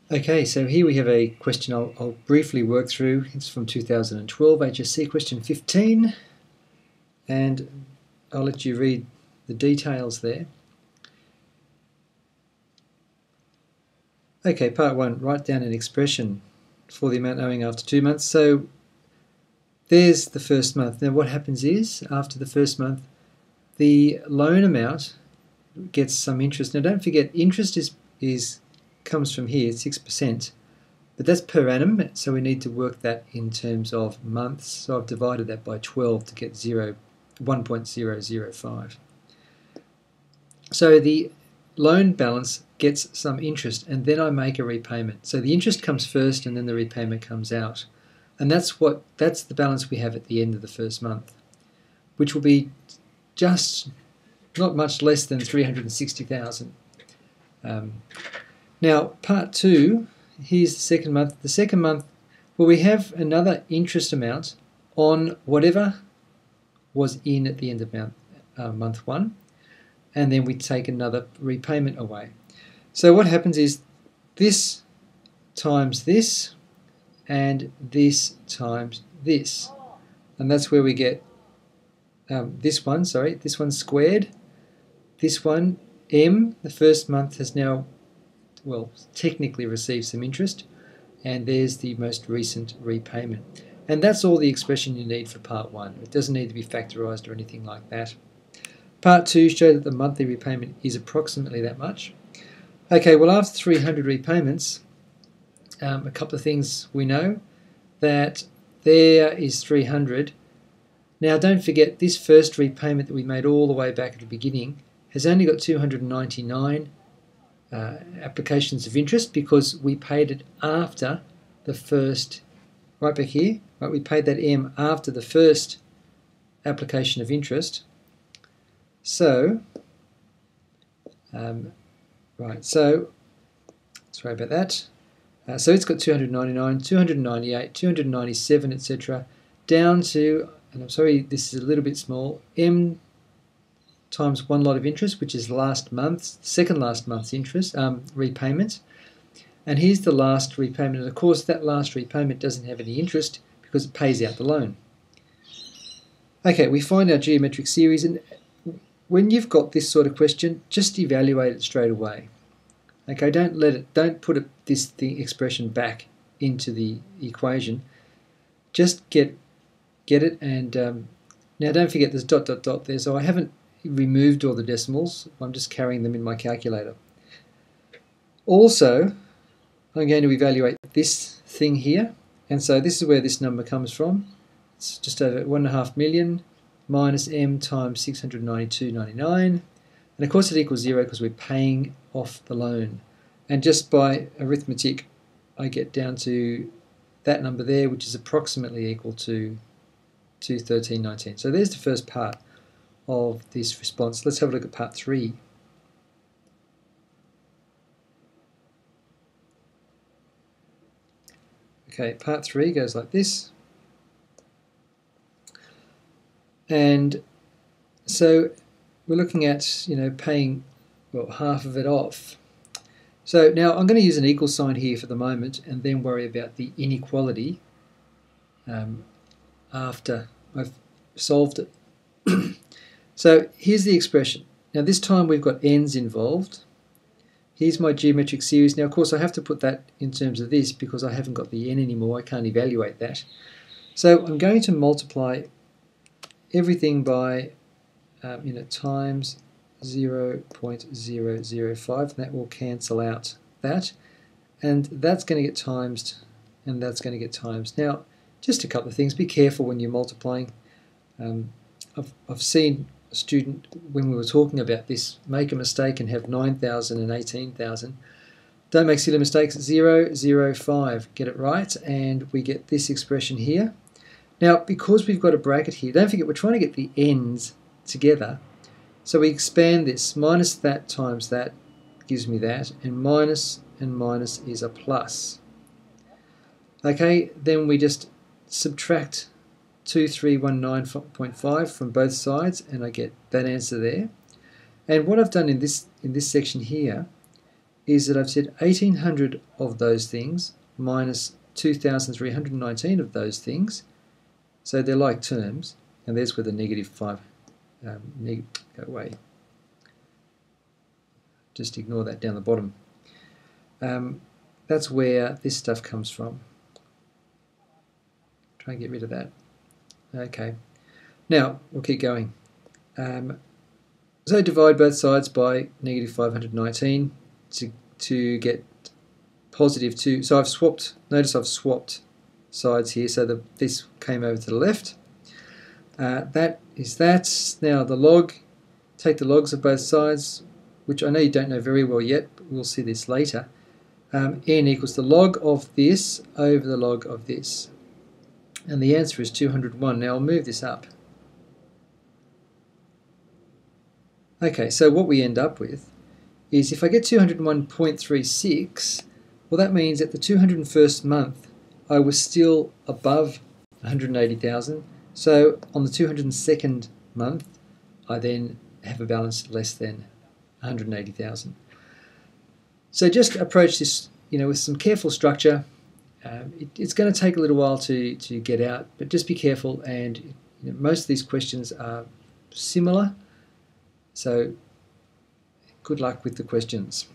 Okay, so here we have a question I'll briefly work through. It's from 2012, HSC, question 15, and I'll let you read the details there. Okay, part 1, write down an expression for the amount owing after 2 months. So there's the first month. Now what happens is, after the first month, the loan amount gets some interest. Now don't forget, interest comes from here, 6%, but that's per annum, so we need to work that in terms of months. So I've divided that by 12 to get 1.005. So the loan balance gets some interest, and then I make a repayment. So the interest comes first and then the repayment comes out. And that's the balance we have at the end of the first month, which will be just not much less than 360,000. Now, part 2, here's the second month. The second month, well, we have another interest amount on whatever was in at the end of month 1, and then we take another repayment away. So what happens is this times this, and this times this, and that's where we get this one squared. This one, M, the first month has now, well, technically received some interest, and there's the most recent repayment. And that's all the expression you need for part 1. It doesn't need to be factorised or anything like that. Part 2 shows that the monthly repayment is approximately that much. Okay, well, after 300 repayments, a couple of things we know. That there is 300. Now don't forget, this first repayment that we made all the way back at the beginning has only got 299 applications of interest, because we paid it after the first, right back here, right, we paid that M after the first application of interest. So, right, so, sorry about that. So it's got 299, 298, 297, etc. down to, and I'm sorry this is a little bit small, M times one lot of interest, which is last month's, second last month's interest, repayment. And here's the last repayment. And of course that last repayment doesn't have any interest because it pays out the loan. Okay, we find our geometric series, and when you've got this sort of question, just evaluate it straight away. Okay, don't put this expression back into the equation. Just get it, and now don't forget there's dot dot dot there, so I haven't removed all the decimals, I'm just carrying them in my calculator. Also, I'm going to evaluate this thing here, and so this is where this number comes from. It's just over 1.5 million minus M times 692.99, and of course it equals 0 because we're paying off the loan. And just by arithmetic I get down to that number there, which is approximately equal to 213.19. So there's the first part of this response. Let's have a look at part 3. Okay, part 3 goes like this. And so we're looking at, paying, well, half of it off. So now I'm going to use an equal sign here for the moment and then worry about the inequality after I've solved it. So here's the expression. Now this time we've got n's involved. Here's my geometric series. Now of course I have to put that in terms of this because I haven't got the n anymore. I can't evaluate that. So I'm going to multiply everything by times 0.005, and that will cancel out that, and that's going to get timesed, and that's going to get times. Now just a couple of things, be careful when you're multiplying. I've seen a student, when we were talking about this, make a mistake and have 9,000 and 18,000. Don't make silly mistakes. 0.005, get it right, and we get this expression here. Now because we've got a bracket here, don't forget we're trying to get the ends together, so we expand this. Minus that times that gives me that, and minus is a plus. Okay, then we just subtract 2319.5 from both sides, and I get that answer there. And what I've done in this section here is that I've said 1,800 of those things minus 2,319 of those things. So they're like terms, and there's where the -5 go away. Just ignore that down the bottom. That's where this stuff comes from. Try and get rid of that. Okay. Now, we'll keep going. So divide both sides by -519 to get +2. So I've swapped, notice I've swapped sides here, so that this came over to the left. That is that. Now the log, take the logs of both sides, which I know you don't know very well yet, but we'll see this later. N equals the log of this over the log of this. And the answer is 201. Now I'll move this up. Okay, so what we end up with is if I get 201.36, well, that means at the 201st month I was still above 180,000. So on the 202nd month I then have a balance less than 180,000. So just approach this, with some careful structure. It's going to take a little while to get out, but just be careful. And most of these questions are similar. So good luck with the questions.